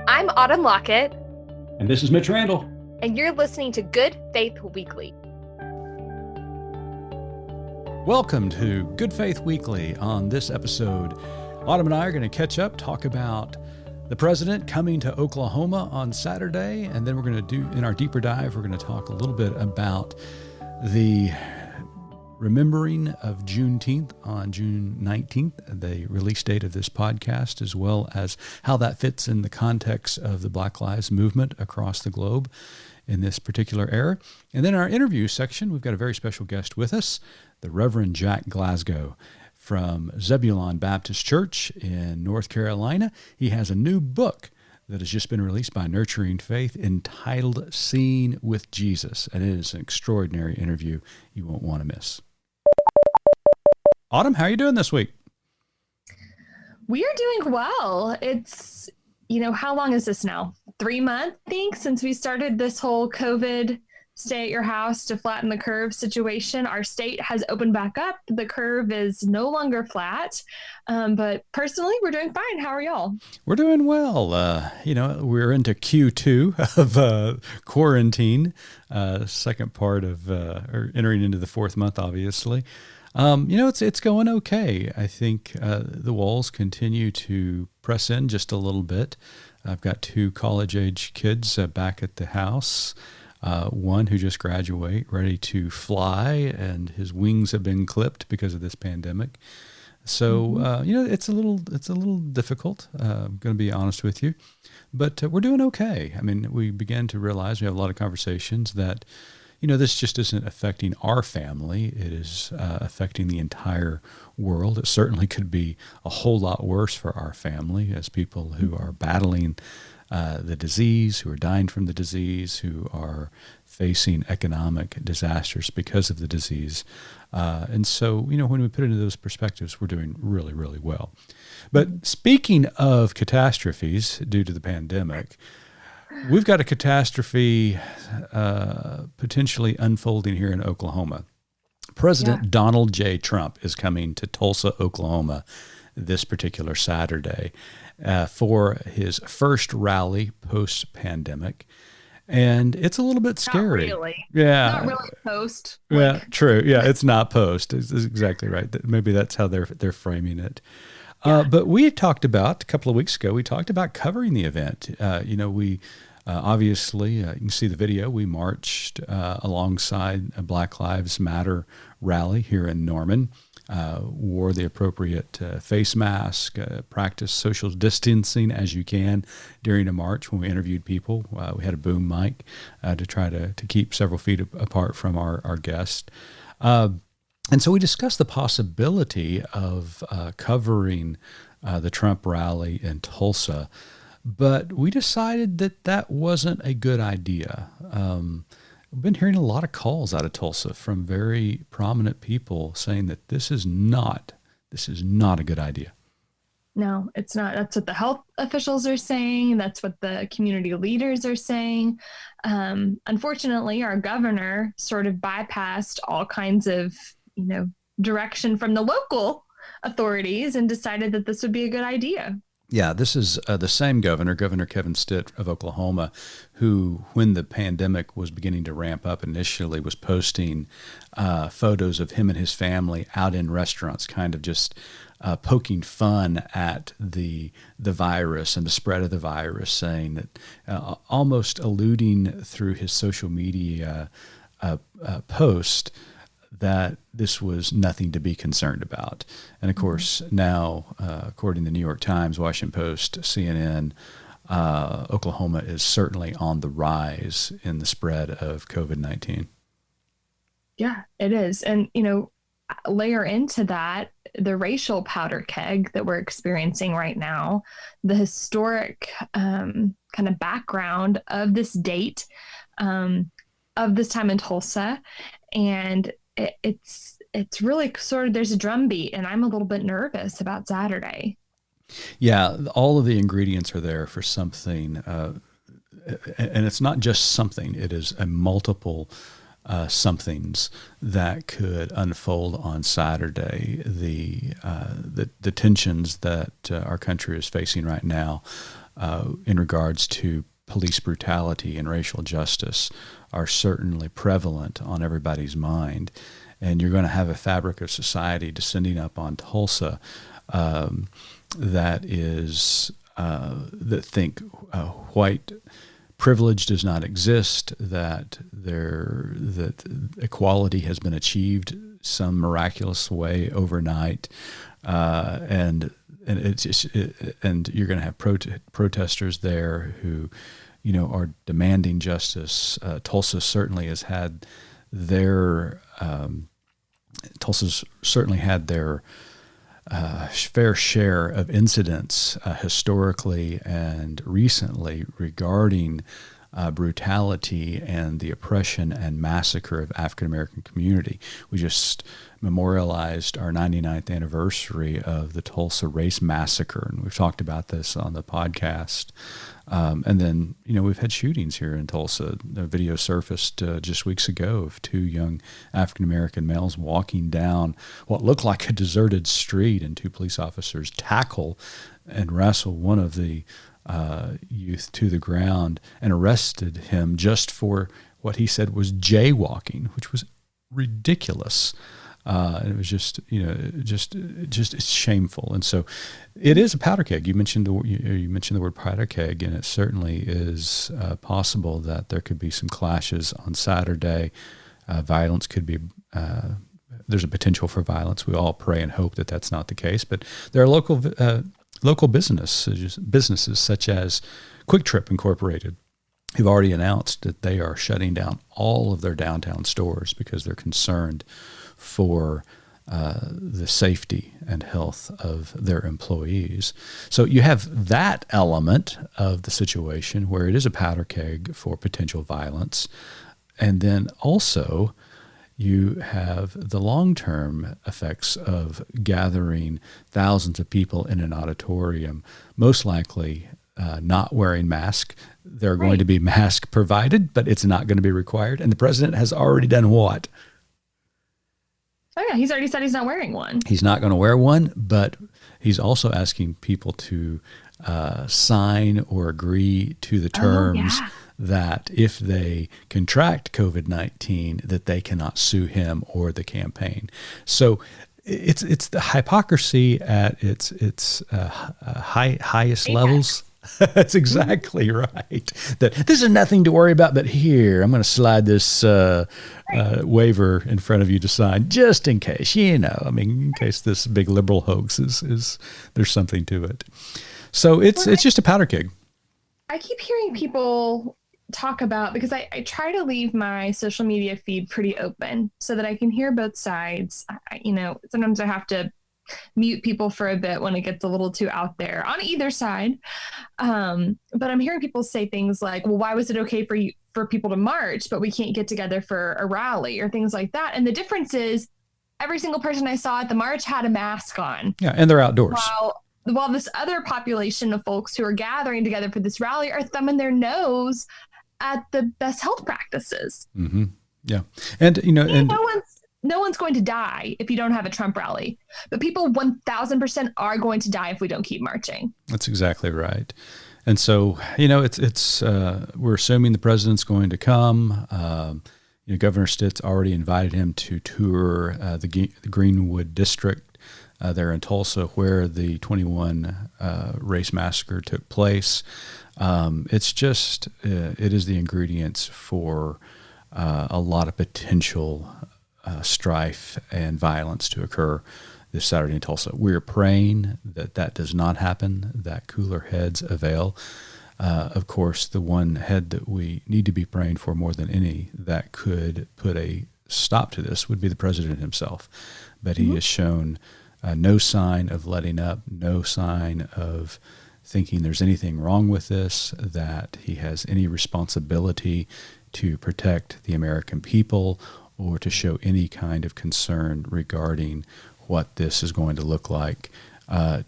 I'm Autumn Lockett. And this is Mitch Randall. And you're listening to Good Faith Weekly. Welcome to Good Faith Weekly. On this episode, Autumn and I are going to catch up, talk about the president coming to Oklahoma on Saturday, and then we're going to do, in our deeper dive, we're going to talk a little bit about the remembering of Juneteenth on June 19th, the release date of this podcast, as well as how that fits in the context of the Black Lives Movement across the globe in this particular era. And then in our interview section, we've got a very special guest with us, the Reverend Jack Glasgow from Zebulon Baptist Church in North Carolina. He has a new book that has just been released by Nurturing Faith entitled Seeing with Jesus. And it is an extraordinary interview you won't want to miss. Autumn, how are you doing this week? We are doing well. It's, how long is this now? 3 months, I think, since we started this whole COVID stay at your house to flatten the curve situation. Our state has opened back up. The curve is no longer flat. But personally, we're doing fine. How are y'all? We're doing well. We're into Q2 of quarantine, second part of, or entering into the fourth month, obviously. It's going okay. I think the walls continue to press in just a little bit. I've got 2 college-age kids back at the house. One who just graduated, ready to fly, and his wings have been clipped because of this pandemic. So, it's a little difficult. I'm going to be honest with you, but we're doing okay. I mean, we began to realize, we have a lot of conversations that, this just isn't affecting our family. It is affecting the entire world. It certainly could be a whole lot worse for our family as people who are battling the disease, who are dying from the disease, who are facing economic disasters because of the disease. And so, when we put it into those perspectives, we're doing really, really well. But speaking of catastrophes due to the pandemic, we've got a catastrophe potentially unfolding here in Oklahoma. President Donald J. Trump is coming to Tulsa, Oklahoma this particular Saturday for his first rally post-pandemic. And it's a little bit scary. Not really. Yeah. Not really post. Yeah, true. Yeah, it's not post. It's exactly right. Maybe that's how they're framing it. But we talked about, a couple of weeks ago, we talked about covering the event. We obviously, you can see the video, we marched alongside a Black Lives Matter rally here in Norman, wore the appropriate face mask, practiced social distancing as you can during a march. When we interviewed people, we had a boom mic to try to keep several feet apart from our guest. And so we discussed the possibility of covering the Trump rally in Tulsa, but we decided that wasn't a good idea. We've been hearing a lot of calls out of Tulsa from very prominent people saying that this is not a good idea. No, it's not. That's what the health officials are saying. That's what the community leaders are saying. Unfortunately, our governor sort of bypassed all kinds of direction from the local authorities and decided that this would be a good idea. Yeah, this is the same Governor Kevin Stitt of Oklahoma, who, when the pandemic was beginning to ramp up initially, was posting photos of him and his family out in restaurants, kind of just poking fun at the virus and the spread of the virus, saying that almost alluding through his social media post that this was nothing to be concerned about. And of course, now, according to the New York Times, Washington Post, CNN, Oklahoma is certainly on the rise in the spread of COVID-19. Yeah, it is. And, layer into that the racial powder keg that we're experiencing right now, the historic kind of background of this date, of this time in Tulsa. And it's really sort of, there's a drumbeat, and I'm a little bit nervous about Saturday. Yeah, all of the ingredients are there for something, and it's not just something, it is a multiple somethings that could unfold on Saturday. The tensions that our country is facing right now in regards to police brutality and racial justice are certainly prevalent on everybody's mind. And you're going to have a fabric of society descending up on Tulsa that is that think white privilege does not exist, that equality has been achieved some miraculous way overnight, and you're going to have protesters there who, are demanding justice. Tulsa certainly has had their Tulsa's certainly had their fair share of incidents historically and recently regarding brutality and the oppression and massacre of African American community. We just memorialized our 99th anniversary of the Tulsa Race Massacre, and we've talked about this on the podcast. And then, we've had shootings here in Tulsa. The video surfaced just weeks ago of two young African-American males walking down what looked like a deserted street, and two police officers tackle and wrestle one of the youth to the ground and arrested him just for what he said was jaywalking, which was ridiculous. And it was just it's shameful. And so it is a powder keg. You mentioned the word powder keg, and it certainly is possible that there could be some clashes on Saturday. Violence could be, there's a potential for violence. We all pray and hope that that's not the case, but there are local businesses such as Quick Trip Incorporated, who've already announced that they are shutting down all of their downtown stores because they're concerned for the safety and health of their employees. So you have that element of the situation where it is a powder keg for potential violence. And then also you have the long-term effects of gathering thousands of people in an auditorium, most likely not wearing masks. There are going to be masks provided, but it's not going to be required. And the president has already done what? Oh, yeah. He's already said he's not wearing one. He's not going to wear one, but he's also asking people to sign or agree to the terms that if they contract COVID-19, that they cannot sue him or the campaign. So it's the hypocrisy at its highest levels. That's exactly right. That this is nothing to worry about, but here, I'm going to slide this waiver in front of you to sign just in case, in case this big liberal hoax is there's something to it. So it's just a powder keg. I keep hearing people talk about, because I try to leave my social media feed pretty open so that I can hear both sides. Sometimes I have to mute people for a bit when it gets a little too out there on either side. But I'm hearing people say things like, well, why was it okay for people to march, but we can't get together for a rally or things like that? And the difference is every single person I saw at the march had a mask on. Yeah, and they're outdoors. While this other population of folks who are gathering together for this rally are thumbing their nose at the best health practices. Mm-hmm. Yeah. And, no one's going to die if you don't have a Trump rally, but people 1,000% are going to die if we don't keep marching. That's exactly right. And so, it's we're assuming the president's going to come. Governor Stitt's already invited him to tour the Greenwood district there in Tulsa, where the 21 race massacre took place. It's just, it is the ingredients for a lot of potential strife and violence to occur this Saturday in Tulsa. We're praying that does not happen, that cooler heads avail. Of course, the one head that we need to be praying for more than any that could put a stop to this would be the president himself. But he has shown no sign of letting up, no sign of thinking there's anything wrong with this, that he has any responsibility to protect the American people or to show any kind of concern regarding what this is going to look like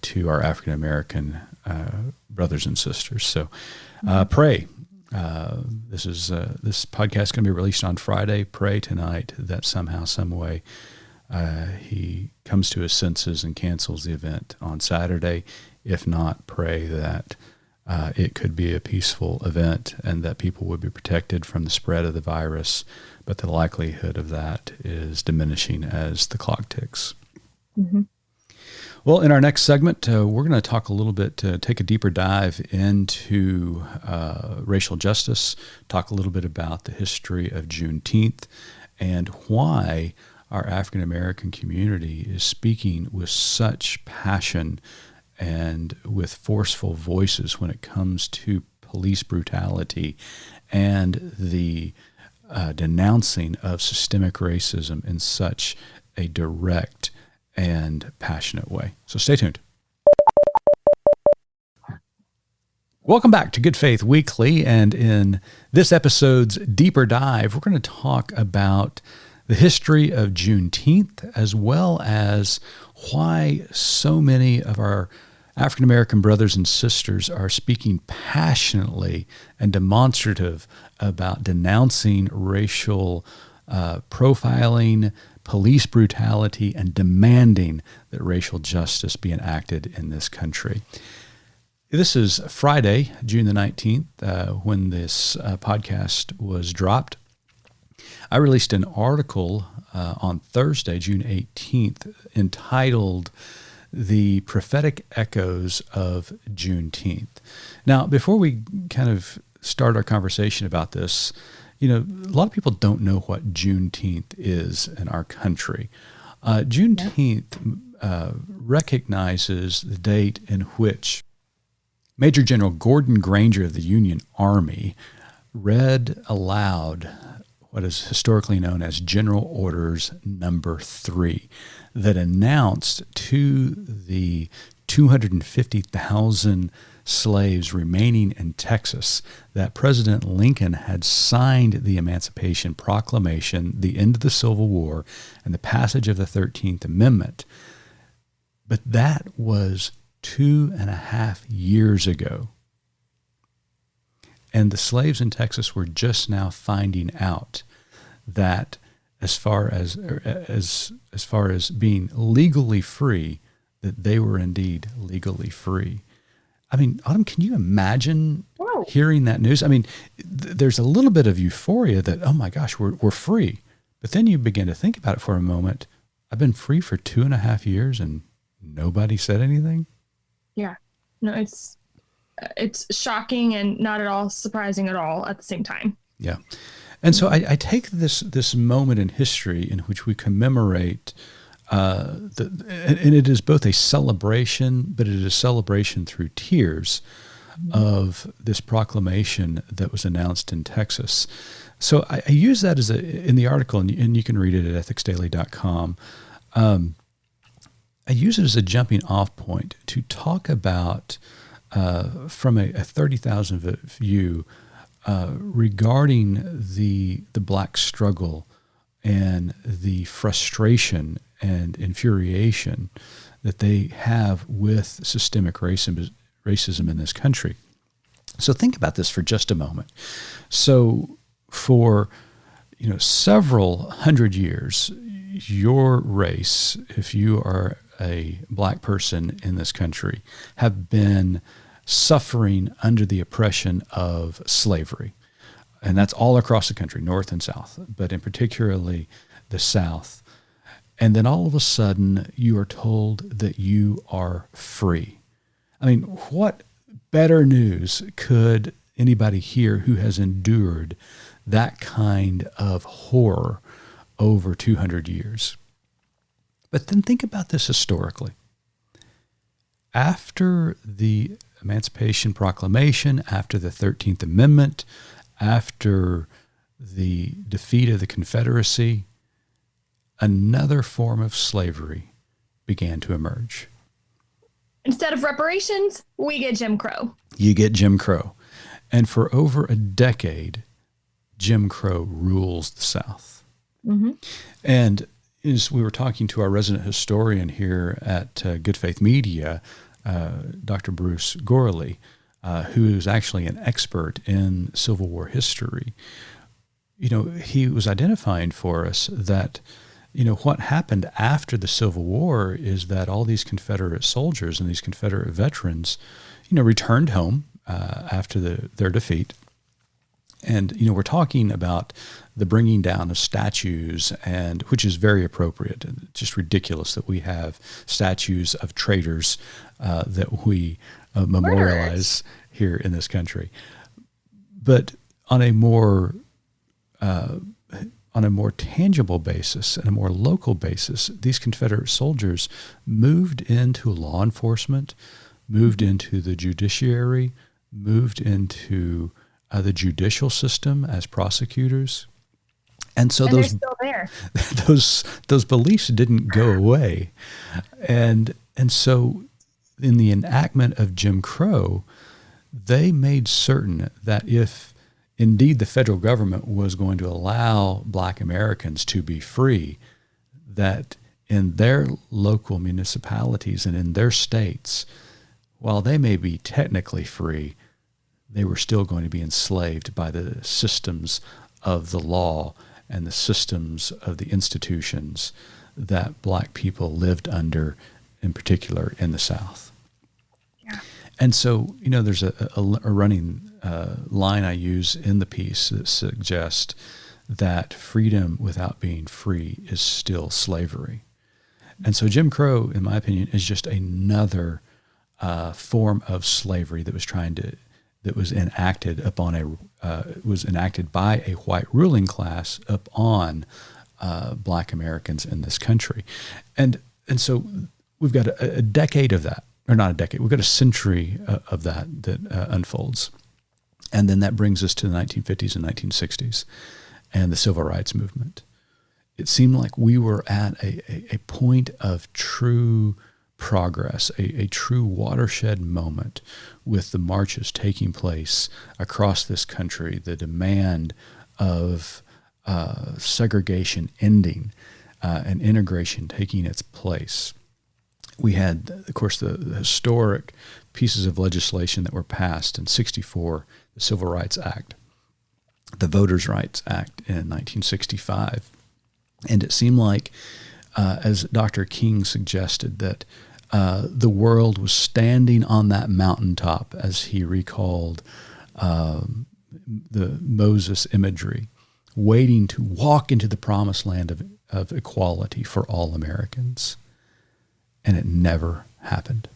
to our African American brothers and sisters. So pray. This podcast is going to be released on Friday. Pray tonight that somehow, some way, he comes to his senses and cancels the event on Saturday. If not, pray that it could be a peaceful event and that people would be protected from the spread of the virus, but the likelihood of that is diminishing as the clock ticks. Mm-hmm. Well, in our next segment, we're going to talk a little bit, take a deeper dive into racial justice, talk a little bit about the history of Juneteenth, and why our African American community is speaking with such passion and with forceful voices when it comes to police brutality and the denouncing of systemic racism in such a direct and passionate way. So stay tuned. Welcome back to Good Faith Weekly. And in this episode's deeper dive, we're going to talk about the history of Juneteenth, as well as why so many of our African American brothers and sisters are speaking passionately and demonstrative about denouncing racial profiling, police brutality, and demanding that racial justice be enacted in this country. This is Friday, June the 19th, when this podcast was dropped. I released an article on Thursday, June 18th, entitled The Prophetic Echoes of Juneteenth. Now, before we kind of start our conversation about this, a lot of people don't know what Juneteenth is in our country. Juneteenth recognizes the date in which Major General Gordon Granger of the Union Army read aloud what is historically known as General Orders Number 3, that announced to the 250,000 slaves remaining in Texas that President Lincoln had signed the Emancipation Proclamation, the end of the Civil War, and the passage of the 13th Amendment. But that was 2.5 years ago. And the slaves in Texas were just now finding out that as far as being legally free, that they were indeed legally free. I mean, Autumn, can you imagine hearing that news? I mean, there's a little bit of euphoria that, oh my gosh, we're free. But then you begin to think about it for a moment. I've been free for 2.5 years and nobody said anything. Yeah, no, it's shocking and not at all surprising at all at the same time. Yeah. And so I take this moment in history in which we commemorate and it is both a celebration, but it is a celebration through tears of this proclamation that was announced in Texas. So I use that in the article, and you can read it at ethicsdaily.com. I use it as a jumping off point to talk about from a 30,000 foot view regarding the Black struggle and the frustration and infuriation that they have with systemic racism in this country. So think about this for just a moment. So for several hundred years, your race, if you are a Black person in this country, have been suffering under the oppression of slavery. And that's all across the country, North and South, but in particularly the South. And then all of a sudden you are told that you are free. I mean, what better news could anybody hear who has endured that kind of horror over 200 years? But then think about this historically. After the Emancipation Proclamation, after the 13th Amendment, after the defeat of the Confederacy, another form of slavery began to emerge. Instead of reparations, we get Jim Crow. You get Jim Crow. And for over a decade, Jim Crow rules the South. Mm-hmm. And as we were talking to our resident historian here at Good Faith Media, Dr. Bruce Gorley, who is actually an expert in Civil War history, he was identifying for us that, what happened after the Civil War is that all these Confederate soldiers and these Confederate veterans, returned home after their defeat. And, we're talking about the bringing down of statues, and which is very appropriate. It's just ridiculous that we have statues of traitors that we memorialize here in this country. But on a more tangible basis and a more local basis, these Confederate soldiers moved into law enforcement, moved into the judiciary, moved into the judicial system as prosecutors. And so they're still there. those beliefs didn't go away. And so in the enactment of Jim Crow, they made certain that if indeed the federal government was going to allow Black Americans to be free, that in their local municipalities and in their states, while they may be technically free, they were still going to be enslaved by the systems of the law and the systems of the institutions that Black people lived under, in particular in the South. Yeah. And so, there's a running line I use in the piece that suggests that freedom without being free is still slavery. And so Jim Crow, in my opinion, is just another form of slavery that was enacted by a white ruling class upon Black Americans in this country. And so we've got a decade of that, or not a decade, we've got a century of that unfolds. And then that brings us to the 1950s and 1960s and the Civil Rights Movement. It seemed like we were at a point of true progress, a true watershed moment with the marches taking place across this country, the demand of segregation ending and integration taking its place. We had, of course, the historic pieces of legislation that were passed in '64, the Civil Rights Act, the Voters' Rights Act in 1965. And it seemed like, as Dr. King suggested, that the world was standing on that mountaintop, as he recalled the Moses imagery, waiting to walk into the promised land of equality for all Americans. And it never happened.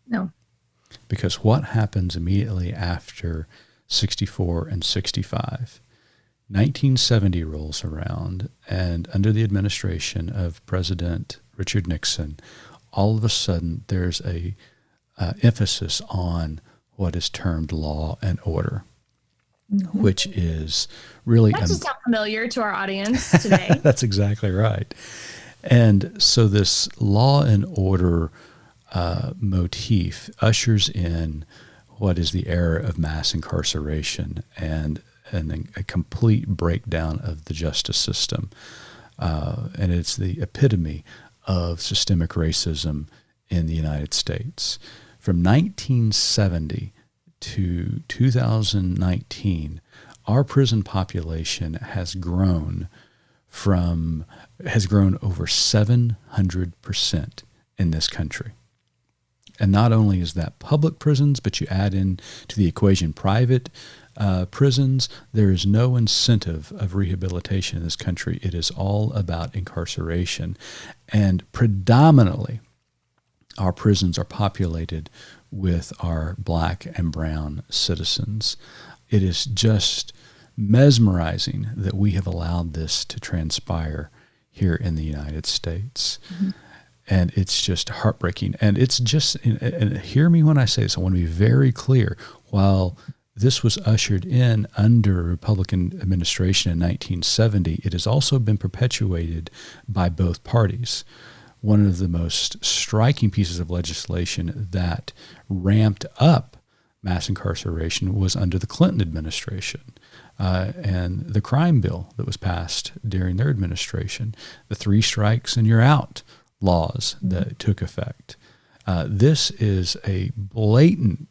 No. Because what happens immediately after 64 and 65? 1970 rolls around, and under the administration of President Richard Nixon, all of a sudden there's a emphasis on what is termed law and order, which is really... That just sounds familiar to our audience today. That's exactly right. And so this law and order motif ushers in what is the era of mass incarceration and a complete breakdown of the justice system. And it's the epitome of systemic racism in the United States. From 1970 to 2019, our prison population has grown over 700% in this country. And not only is that public prisons, but you add in to the equation private prisons, there is no incentive of rehabilitation in this country. It is all about incarceration. And predominantly, our prisons are populated with our Black and brown citizens. It is just mesmerizing that we have allowed this to transpire here in the United States. Mm-hmm. And it's just heartbreaking. And it's just, and hear me when I say this, I want to be very clear. While this was ushered in under Republican administration in 1970, it has also been perpetuated by both parties. One of the most striking pieces of legislation that ramped up mass incarceration was under the Clinton administration. And the crime bill that was passed during their administration, the 3 strikes and you're out laws that took effect. This is a blatant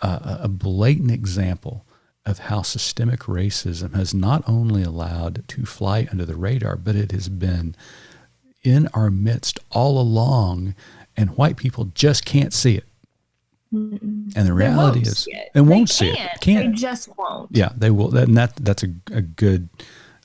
example of how systemic racism has not only allowed to fly under the radar, but it has been in our midst all along, and white people just can't see it. Mm-mm. And the They reality won't is, see it. and They won't see it. can't. They Can't. just won't. Yeah, they will. And that's a good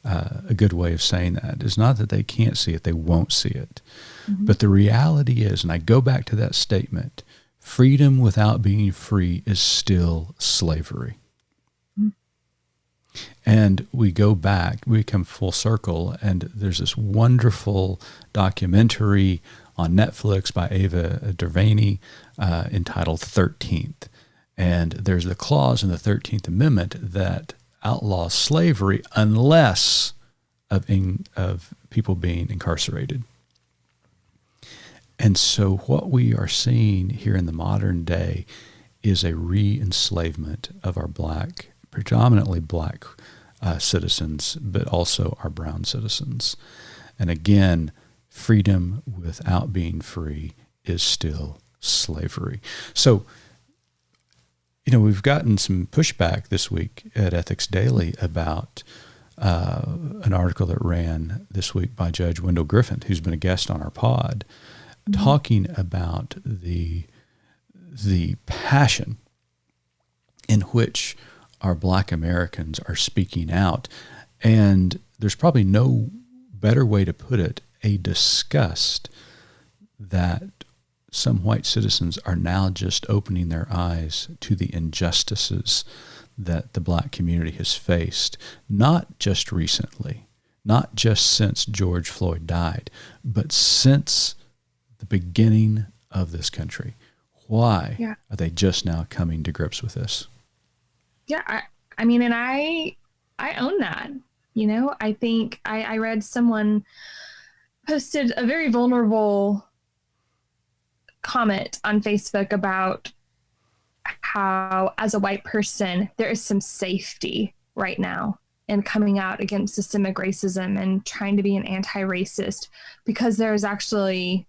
way of saying that. It's not that they can't see it; they won't see it. Mm-hmm. But the reality is, and I go back to that statement: freedom without being free is still slavery. Mm-hmm. And we go back, we come full circle, and there's this wonderful documentary on Netflix by Ava DuVernay entitled 13th. And there's the clause in the 13th Amendment that outlaws slavery unless of people being incarcerated. And so what we are seeing here in the modern day is a re-enslavement of our predominantly black citizens, but also our brown citizens. And again, freedom without being free is still slavery. So, we've gotten some pushback this week at Ethics Daily about an article that ran this week by Judge Wendell Griffin, who's been a guest on our pod, talking about the passion in which our Black Americans are speaking out. And there's probably no better way to put it, a disgust that some white citizens are now just opening their eyes to the injustices that the Black community has faced, not just recently, not just since George Floyd died, but since the beginning of this country. Why are they just now coming to grips with this? Yeah, I mean, and I own that. I think I read someone posted a very vulnerable comment on Facebook about how, as a white person, there is some safety right now in coming out against systemic racism and trying to be an anti-racist, because there's actually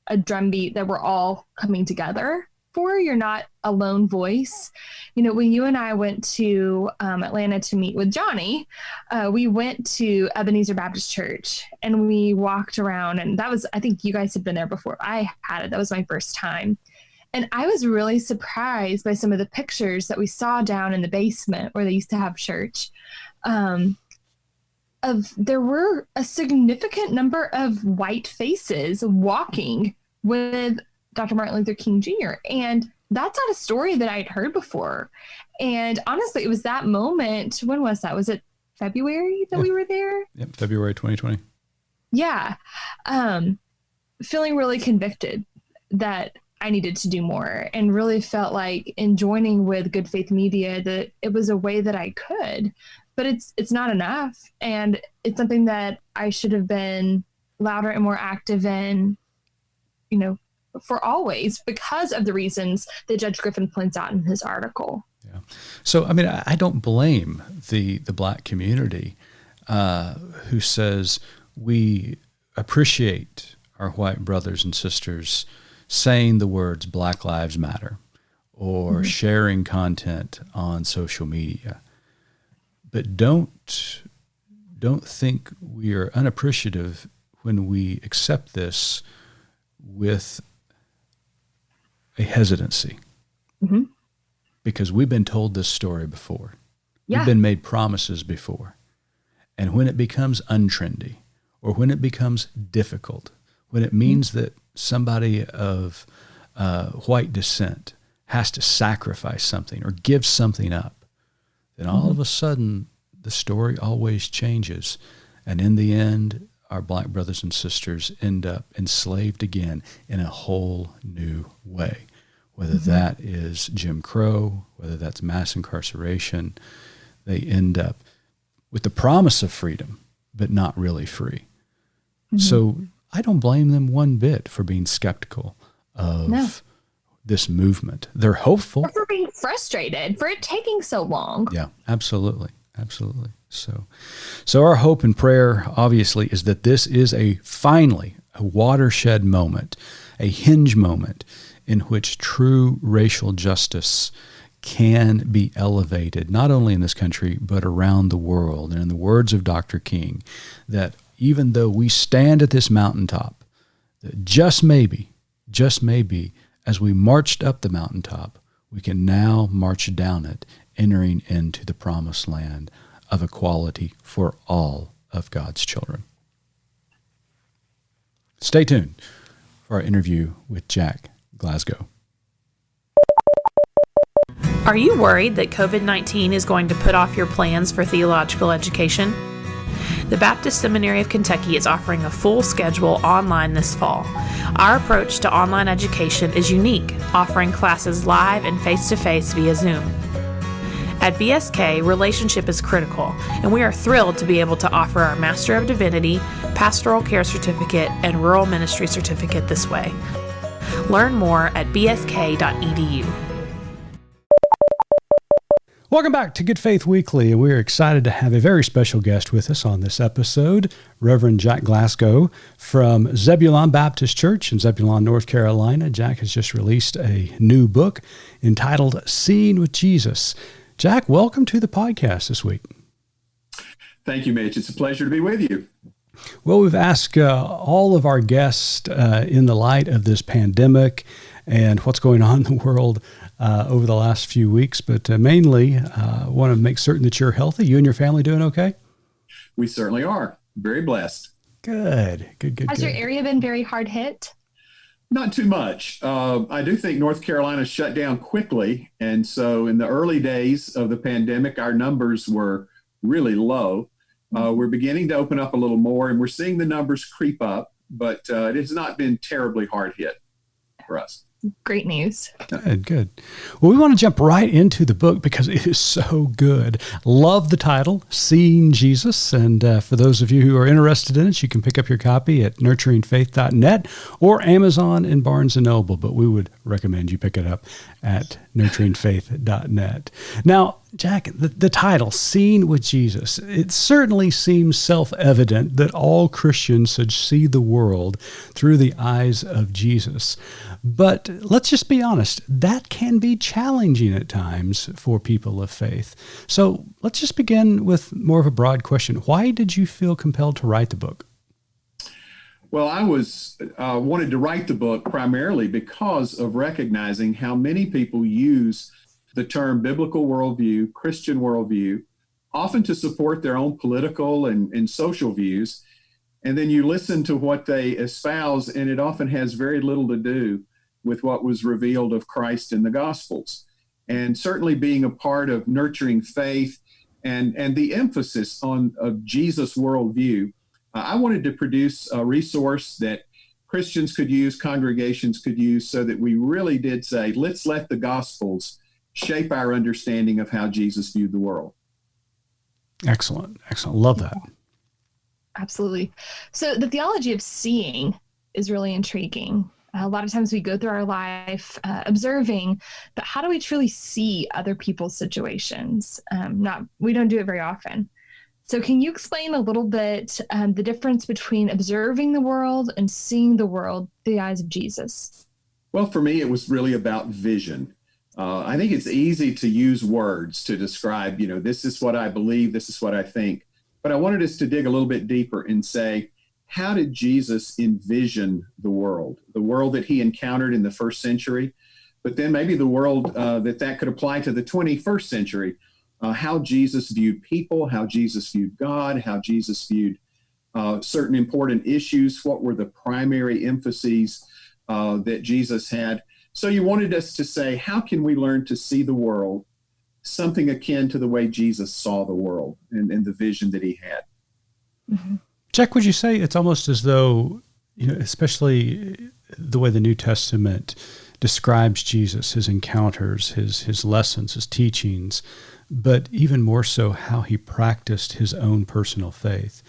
a drumbeat that we're all coming together for. You're not a lone voice. When you and I went to Atlanta to meet with Johnny, we went to Ebenezer Baptist Church and we walked around, and that was, I think you guys had been there before I had it. That was my first time. And I was really surprised by some of the pictures that we saw down in the basement where they used to have church. There were a significant number of white faces walking with Dr. Martin Luther King Jr. And that's not a story that I'd heard before. And honestly, it was that moment. When was that? Was it February that we were there? Yep, February 2020. Yeah. Feeling really convicted that I needed to do more, and really felt like in joining with Good Faith Media that it was a way that I could, but it's not enough. And it's something that I should have been louder and more active in, for always, because of the reasons that Judge Griffin points out in his article. Yeah. So, I mean, I don't blame the Black community who says we appreciate our white brothers and sisters saying the words Black Lives Matter or sharing content on social media. But don't think we are unappreciative when we accept this with a hesitancy. Mm-hmm. Because we've been told this story before. Yeah. We've been made promises before. And when it becomes untrendy, or when it becomes difficult, when it means that somebody of white descent has to sacrifice something or give something up, then all of a sudden the story always changes. And in the end, our Black brothers and sisters end up enslaved again in a whole new way. Whether that is Jim Crow, whether that's mass incarceration, they end up with the promise of freedom, but not really free. So I don't blame them one bit for being skeptical of this movement. They're hopeful. Or for being frustrated, for it taking so long. Yeah, absolutely. Absolutely. So our hope and prayer, obviously, is that this is finally a watershed moment, a hinge moment in which true racial justice can be elevated, not only in this country, but around the world. And in the words of Dr. King, that even though we stand at this mountaintop, that just maybe, as we marched up the mountaintop, we can now march down it, entering into the promised land of equality for all of God's children. Stay tuned for our interview with Jack Glasgow. Are you worried that COVID-19 is going to put off your plans for theological education? The Baptist Seminary of Kentucky is offering a full schedule online this fall. Our approach to online education is unique, offering classes live and face-to-face via Zoom. At BSK, relationship is critical, and we are thrilled to be able to offer our Master of Divinity, Pastoral Care Certificate, and Rural Ministry Certificate this way. Learn more at bsk.edu. Welcome back to Good Faith Weekly, and we're excited to have a very special guest with us on this episode, Reverend Jack Glasgow from Zebulon Baptist Church in Zebulon, North Carolina. Jack has just released a new book entitled Seeing with Jesus. Jack, welcome to the podcast this week. Thank you, Mitch. It's a pleasure to be with you. Well, we've asked all of our guests in the light of this pandemic and what's going on in the world over the last few weeks, but mainly want to make certain that you're healthy. You and your family doing okay? We certainly are. Very blessed. Good. Has your area been very hard hit? Not too much. I do think North Carolina shut down quickly. And so in the early days of the pandemic, our numbers were really low. We're beginning to open up a little more, and we're seeing the numbers creep up, but it has not been terribly hard hit for us. Great news. Good. Well, we want to jump right into the book because it is so good. Love the title, Seeing Jesus. And for those of you who are interested in it, you can pick up your copy at nurturingfaith.net or Amazon and Barnes & Noble. But we would recommend you pick it up at nurturingfaith.net. Now, Jack, the title, Seeing with Jesus, it certainly seems self-evident that all Christians should see the world through the eyes of Jesus. But let's just be honest, that can be challenging at times for people of faith. So let's just begin with more of a broad question. Why did you feel compelled to write the book? Well, I wanted to write the book primarily because of recognizing how many people use the term biblical worldview, Christian worldview, often to support their own political and social views. And then you listen to what they espouse, and it often has very little to do with what was revealed of Christ in the Gospels. And certainly being a part of nurturing faith and the emphasis on of Jesus' worldview, I wanted to produce a resource that Christians could use, congregations could use, so that we really did say, let's let the Gospels shape our understanding of how Jesus viewed the world. Excellent. Love that. Absolutely. So the theology of seeing is really intriguing. A lot of times we go through our life observing, but how do we truly see other people's situations? We don't do it very often. So can you explain a little bit the difference between observing the world and seeing the world through the eyes of Jesus? Well, for me, it was really about vision. I think it's easy to use words to describe, this is what I believe, this is what I think. But I wanted us to dig a little bit deeper and say, how did Jesus envision the world that he encountered in the first century, but then maybe the world that could apply to the 21st century, how Jesus viewed people, how Jesus viewed God, how Jesus viewed certain important issues, what were the primary emphases that Jesus had. So you wanted us to say, how can we learn to see the world something akin to the way Jesus saw the world and the vision that he had? Mm-hmm. Jack, would you say it's almost as though, especially the way the New Testament describes Jesus, his encounters, his lessons, his teachings, but even more so how he practiced his own personal faith,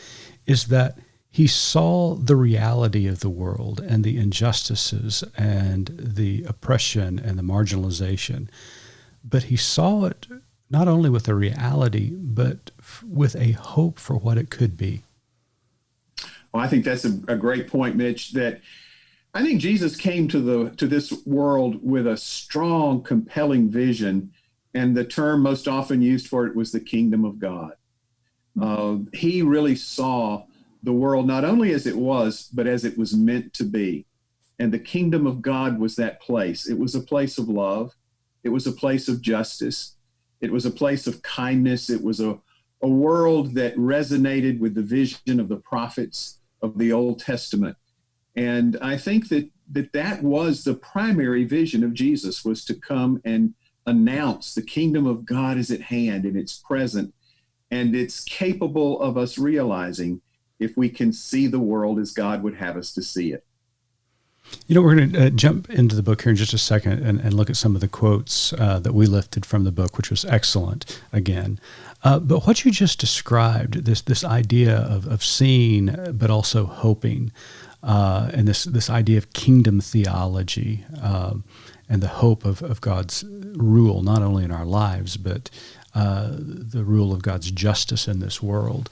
is that he saw the reality of the world and the injustices and the oppression and the marginalization, but he saw it not only with a reality, but with a hope for what it could be. Well, I think that's a great point, Mitch, that I think Jesus came to this world with a strong, compelling vision, and the term most often used for it was the kingdom of God. He really saw the world not only as it was, but as it was meant to be. And the kingdom of God was that place. It was a place of love. It was a place of justice. It was a place of kindness. It was a world that resonated with the vision of the prophets of the Old Testament. And I think that was the primary vision of Jesus, was to come and announce the kingdom of God is at hand, and it's present, and it's capable of us realizing if we can see the world as God would have us to see it. We're going to jump into the book here in just a second and look at some of the quotes that we lifted from the book, which was excellent again. But what you just described, this idea of seeing but also hoping, and this idea of kingdom theology, and the hope of God's rule, not only in our lives, but the rule of God's justice in this world.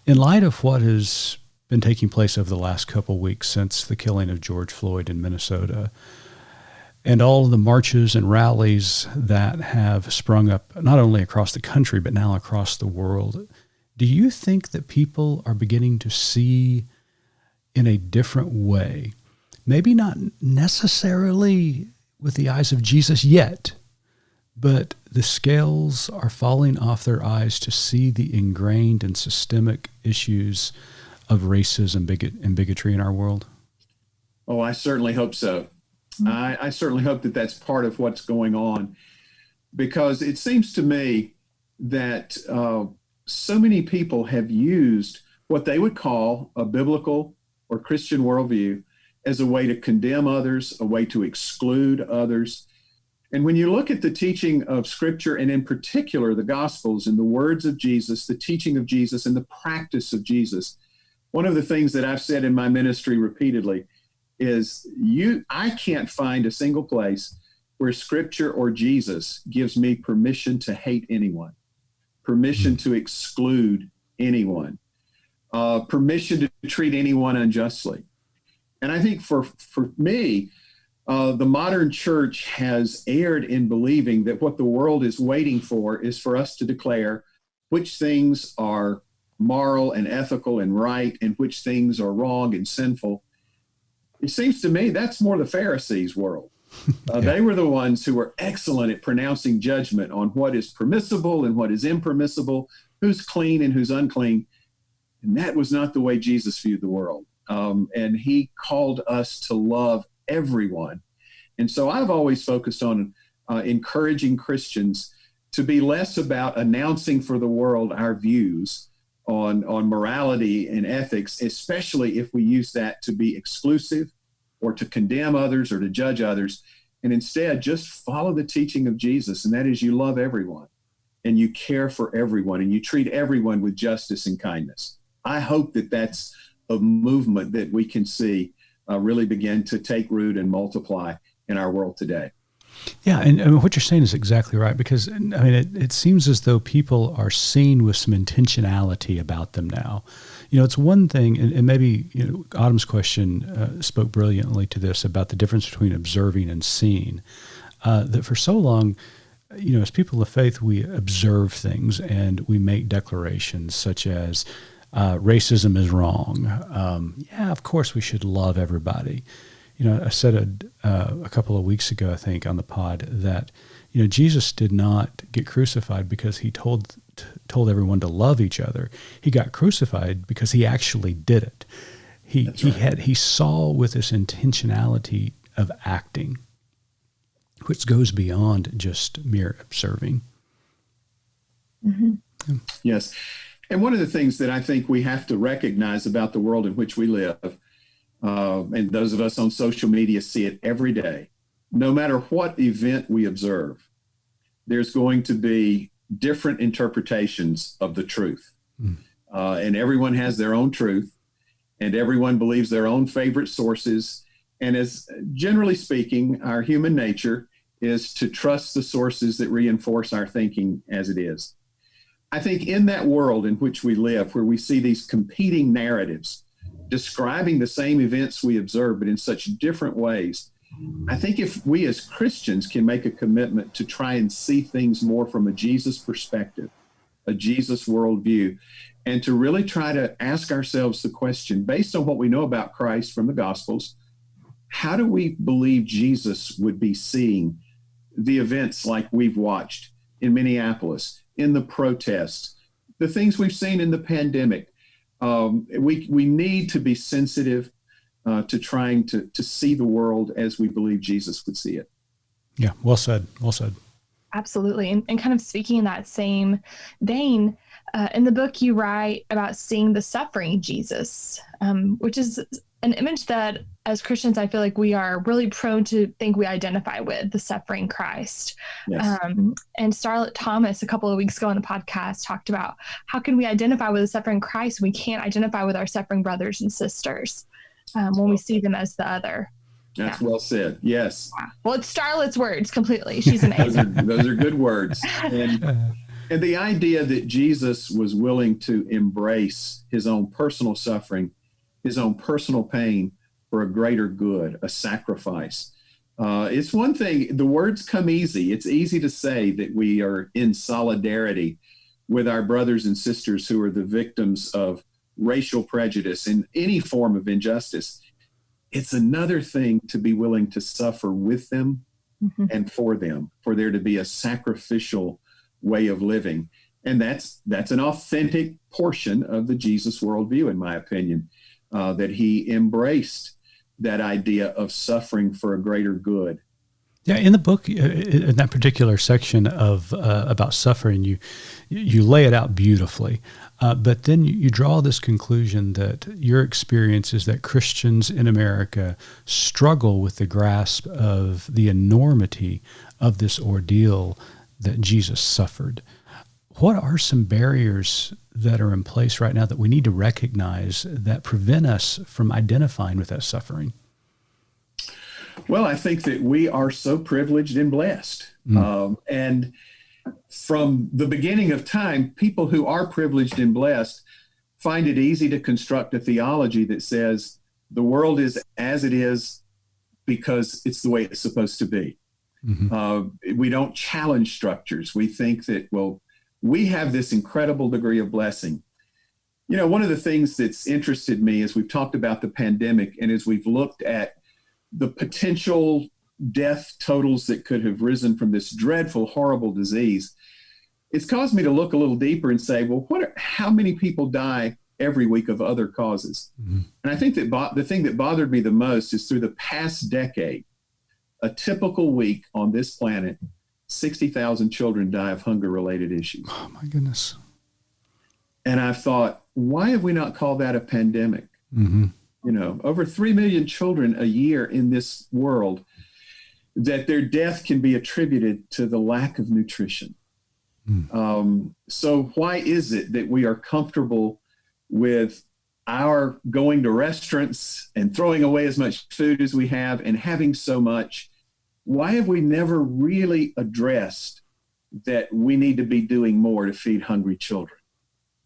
In light of what has been taking place over the last couple of weeks since the killing of George Floyd in Minnesota, and all of the marches and rallies that have sprung up not only across the country, but now across the world, do you think that people are beginning to see in a different way, maybe not necessarily with the eyes of Jesus yet, but the scales are falling off their eyes to see the ingrained and systemic issues of racism and bigotry in our world? Oh, I certainly hope so. I certainly hope that that's part of what's going on, because it seems to me that so many people have used what they would call a biblical or Christian worldview as a way to condemn others, a way to exclude others. And when you look at the teaching of Scripture, and in particular the Gospels and the words of Jesus, the teaching of Jesus and the practice of Jesus, one of the things that I've said in my ministry repeatedly is I can't find a single place where Scripture or Jesus gives me permission to hate anyone, permission to exclude anyone, permission to treat anyone unjustly. And I think for me, the modern church has erred in believing that what the world is waiting for is for us to declare which things are moral and ethical and right, and which things are wrong and sinful. It seems to me that's more the Pharisees' world. They were the ones who were excellent at pronouncing judgment on what is permissible and what is impermissible, who's clean and who's unclean. And that was not the way Jesus viewed the world. And he called us to love everyone. And so I've always focused on encouraging Christians to be less about announcing for the world our views on morality and ethics, especially if we use that to be exclusive or to condemn others or to judge others, and instead just follow the teaching of Jesus, and that is you love everyone and you care for everyone and you treat everyone with justice and kindness. I hope that that's a movement that we can see really begin to take root and multiply in our world today. Yeah, and what you're saying is exactly right, because it seems as though people are seen with some intentionality about them now. It's one thing, and maybe Autumn's question spoke brilliantly to this about the difference between observing and seeing. That for so long, as people of faith, we observe things and we make declarations such as racism is wrong. Yeah, of course we should love everybody. I said a couple of weeks ago, I think, on the pod that, Jesus did not get crucified because he told everyone to love each other. He got crucified because he actually did it. He saw with this intentionality of acting, which goes beyond just mere observing. Mm-hmm. Yeah. Yes. And one of the things that I think we have to recognize about the world in which we live, and those of us on social media see it every day, no matter what event we observe, there's going to be different interpretations of the truth. And everyone has their own truth, and everyone believes their own favorite sources. And as generally speaking, our human nature is to trust the sources that reinforce our thinking as it is. I think in that world in which we live, where we see these competing narratives describing the same events we observe, but in such different ways, I think if we as Christians can make a commitment to try and see things more from a Jesus perspective, a Jesus worldview, and to really try to ask ourselves the question, based on what we know about Christ from the Gospels, how do we believe Jesus would be seeing the events like we've watched in Minneapolis, in the protests, the things we've seen in the pandemic. We need to be sensitive to trying to see the world as we believe Jesus would see it. Yeah, well said. Well said. Absolutely. And kind of speaking in that same vein, in the book, you write about seeing the suffering Jesus, which is an image that as Christians, I feel like we are really prone to think we identify with, the suffering Christ. Yes. And Starlett Thomas, a couple of weeks ago on the podcast, talked about how can we identify with the suffering Christ? We can't identify with our suffering brothers and sisters when we see them as the other. That's well said. Yes. Well, it's Starlett's words completely. She's amazing. those are good words. And the idea that Jesus was willing to embrace his own personal suffering, his own personal pain for a greater good, a sacrifice. It's one thing, the words come easy. It's easy to say that we are in solidarity with our brothers and sisters who are the victims of racial prejudice and any form of injustice. It's another thing to be willing to suffer with them and for them, for there to be a sacrificial way of living. And that's an authentic portion of the Jesus worldview, in my opinion, that he embraced that idea of suffering for a greater good. Yeah, in the book, in that particular section of about suffering, you lay it out beautifully, but then you draw this conclusion that your experience is that Christians in America struggle with the grasp of the enormity of this ordeal that Jesus suffered. What are some barriers that are in place right now that we need to recognize that prevent us from identifying with that suffering? Well, I think that we are so privileged and blessed. And from the beginning of time, people who are privileged and blessed find it easy to construct a theology that says the world is as it is because it's the way it's supposed to be. We don't challenge structures. We think that, well, we have this incredible degree of blessing. You know, one of the things that's interested me as we've talked about the pandemic and as we've looked at the potential death totals that could have risen from this dreadful, horrible disease, it's caused me to look a little deeper and say, well, how many people die every week of other causes? And I think that the thing that bothered me the most is through the past decade, a typical week on this planet, 60,000 children die of hunger-related issues. Oh, my goodness. And I thought, why have we not called that a pandemic? You know, over 3 million children a year in this world, that their death can be attributed to the lack of nutrition. So why is it that we are comfortable with our going to restaurants and throwing away as much food as we have and having so much? Why have we never really addressed that we need to be doing more to feed hungry children?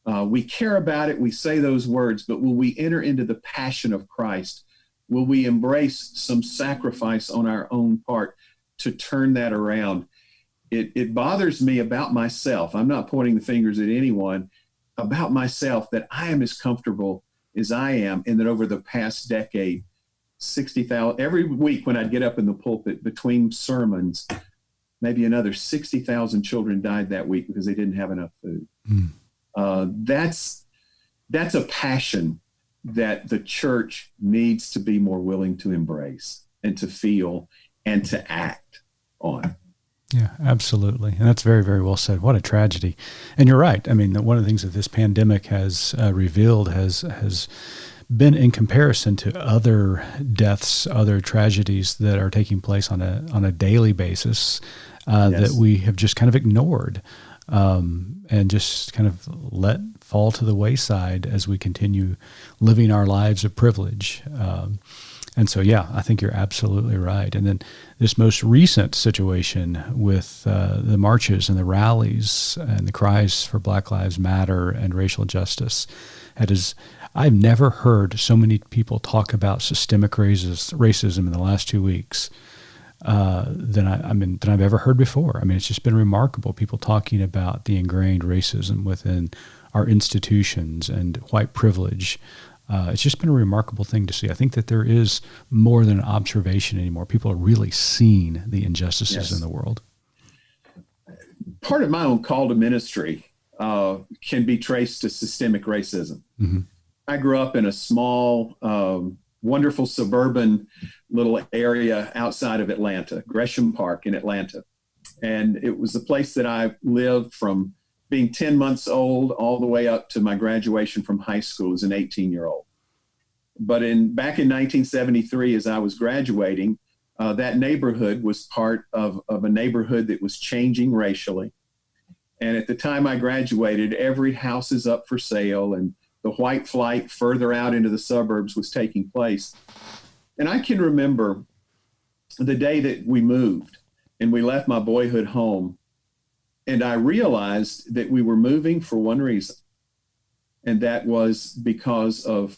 We care about it. We say those words, but will we enter into the passion of Christ? Will we embrace some sacrifice on our own part to turn that around? It bothers me about myself. I'm not pointing the fingers at anyone, about myself, that I am as comfortable as I am, and that over the past decade, 60,000, every week when I'd get up in the pulpit between sermons, maybe another 60,000 children died that week because they didn't have enough food. That's a passion that the church needs to be more willing to embrace and to feel and to act on. Yeah, absolutely. And that's very, very well said. What a tragedy. And you're right. I mean, one of the things that this pandemic has revealed has been, in comparison to other deaths, other tragedies that are taking place on a daily basis, that we have just kind of ignored and just kind of let fall to the wayside as we continue living our lives of privilege. And so, yeah, I think you're absolutely right. And then this most recent situation with the marches and the rallies and the cries for Black Lives Matter and racial justice, I've never heard so many people talk about systemic racism in the last 2 weeks than I've ever heard before. I mean, it's just been remarkable. People talking about the ingrained racism within our institutions and white privilege It's just been a remarkable thing to see. I think that there is more than an observation anymore. People are really seeing the injustices in the world. Part of my own call to ministry can be traced to systemic racism. Mm-hmm. I grew up in a small, wonderful suburban little area outside of Atlanta, Gresham Park in Atlanta. And it was the place that I lived from being 10 months old all the way up to my graduation from high school as an 18-year-old. But back in 1973, as I was graduating, that neighborhood was part of a neighborhood that was changing racially. And at the time I graduated, every house is up for sale, and the white flight further out into the suburbs was taking place. And I can remember the day that we moved and we left my boyhood home, and I realized that we were moving for one reason, and that was because of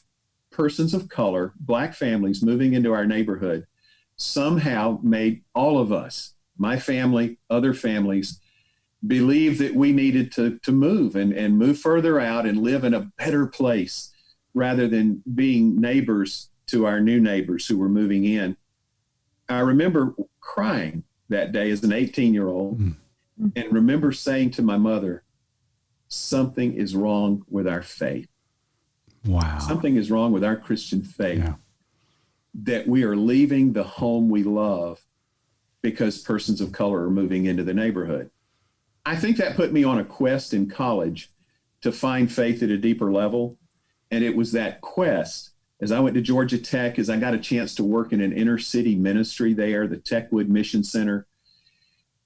persons of color, Black families moving into our neighborhood, somehow made all of us, my family, other families, believe that we needed to move and move further out and live in a better place rather than being neighbors to our new neighbors who were moving in. I remember crying that day as an 18-year-old and remember saying to my mother, something is wrong with our faith. Wow. Something is wrong with our Christian faith. Yeah. That we are leaving the home we love because persons of color are moving into the neighborhood. I think that put me on a quest in college to find faith at a deeper level. And it was that quest, as I went to Georgia Tech, as I got a chance to work in an inner city ministry there, the Techwood Mission Center.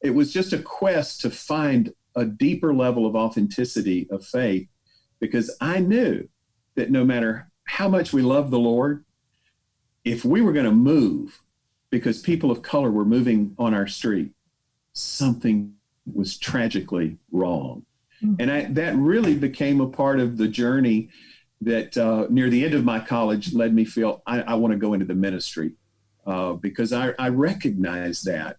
It was just a quest to find a deeper level of authenticity of faith, because I knew that no matter how much we love the Lord, if we were going to move because people of color were moving on our street, something was tragically wrong. And that really became a part of the journey that near the end of my college led me feel I want to go into the ministry because I recognize that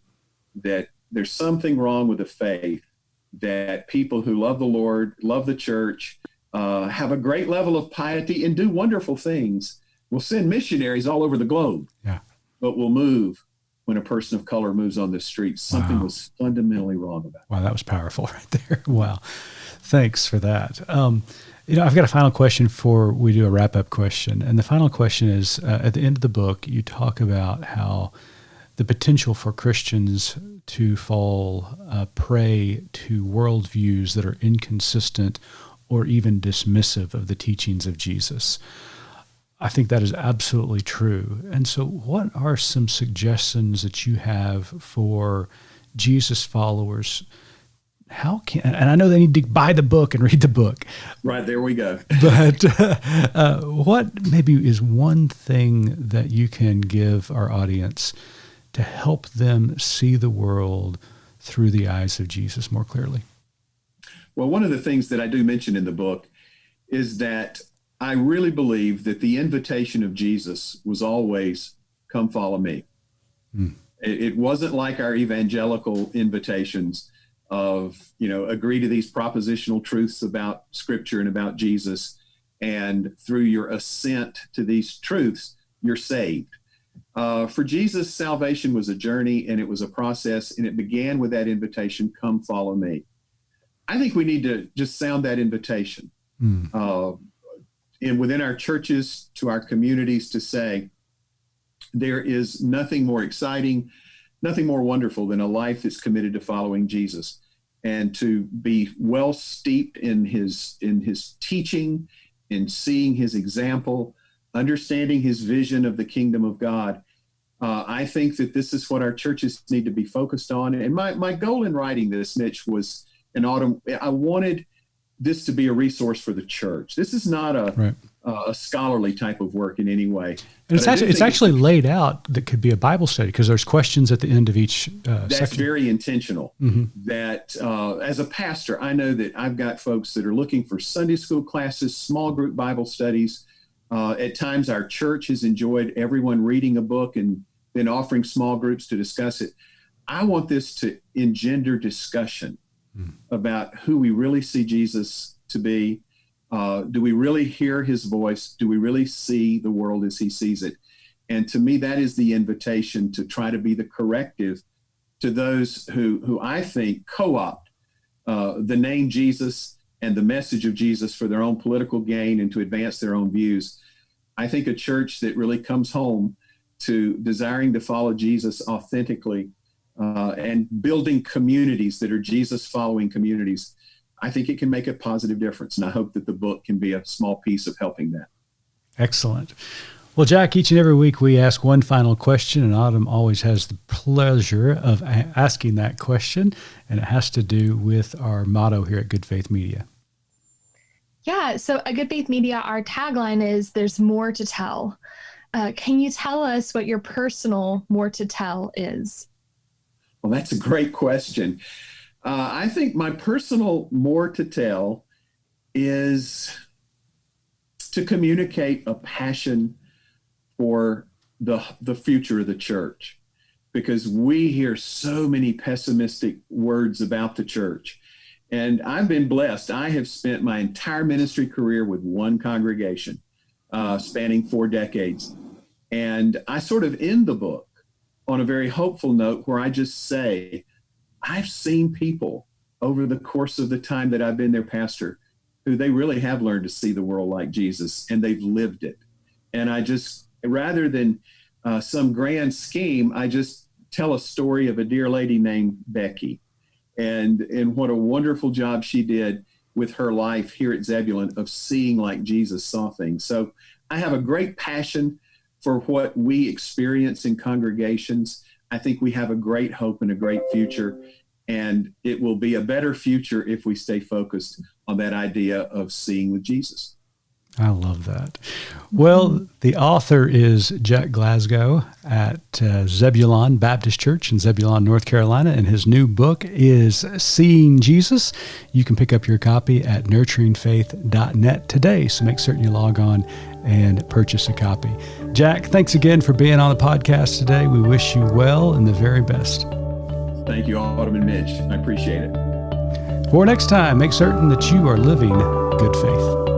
there's something wrong with the faith, that people who love the Lord, love the church, have a great level of piety and do wonderful things, will send missionaries all over the globe, but will move when a person of color moves on the street. Something was fundamentally wrong about it. Wow, that was powerful right there. Wow. Thanks for that. I've got a final question before we do a wrap-up question. And the final question is, at the end of the book, you talk about how the potential for Christians to fall prey to worldviews that are inconsistent or even dismissive of the teachings of Jesus. I think that is absolutely true. And so what are some suggestions that you have for Jesus followers? And I know they need to buy the book and read the book. Right, there we go. But what maybe is one thing that you can give our audience to help them see the world through the eyes of Jesus more clearly? Well, one of the things that I do mention in the book is that I really believe that the invitation of Jesus was always, come follow me. It wasn't like our evangelical invitations of, agree to these propositional truths about Scripture and about Jesus, and through your assent to these truths, you're saved. For Jesus, salvation was a journey and it was a process, and it began with that invitation, come follow me. I think we need to just sound that invitation. And within our churches, to our communities, to say, there is nothing more exciting, nothing more wonderful than a life that's committed to following Jesus, and to be well steeped in his teaching, in seeing his example, understanding his vision of the kingdom of God. I think that this is what our churches need to be focused on. And my goal in writing this, Mitch, was I wanted this to be a resource for the church. This is not a scholarly type of work in any way. And it's actually laid out that could be a Bible study, because there's questions at the end of each That's section. very intentional. That as a pastor, I know that I've got folks that are looking for Sunday school classes, small group Bible studies. At times our church has enjoyed everyone reading a book and then offering small groups to discuss it. I want this to engender discussion about who we really see Jesus to be, Do we really hear his voice? Do we really see the world as he sees it? And to me, that is the invitation to try to be the corrective to those who I think co-opt the name Jesus and the message of Jesus for their own political gain and to advance their own views. I think a church that really comes home to desiring to follow Jesus authentically and building communities that are Jesus following communities, I think it can make a positive difference. And I hope that the book can be a small piece of helping that. Excellent. Well, Jack, each and every week we ask one final question, and Autumn always has the pleasure of asking that question, and it has to do with our motto here at Good Faith Media. Yeah, so at Good Faith Media, our tagline is "There's more to tell." Can you tell us what your personal more to tell is? Well, that's a great question. I think my personal more to tell is to communicate a passion for the future of the church, because we hear so many pessimistic words about the church. And I've been blessed. I have spent my entire ministry career with one congregation, spanning 4 decades. And I sort of end the book on a very hopeful note where I just say, I've seen people over the course of the time that I've been their pastor who they really have learned to see the world like Jesus, and they've lived it. And I just, rather than some grand scheme, I just tell a story of a dear lady named Becky and what a wonderful job she did with her life here at Zebulon of seeing like Jesus saw things. So I have a great passion for what we experience in congregations. I think we have a great hope and a great future, and it will be a better future if we stay focused on that idea of seeing with Jesus. I love that. Well, the author is Jack Glasgow at Zebulon Baptist Church in Zebulon, North Carolina, and his new book is Seeing Jesus. You can pick up your copy at nurturingfaith.net today, so make certain you log on and purchase a copy. Jack, thanks again for being on the podcast today. We wish you well and the very best. Thank you, Autumn and Mitch. I appreciate it. For next time, make certain that you are living good faith.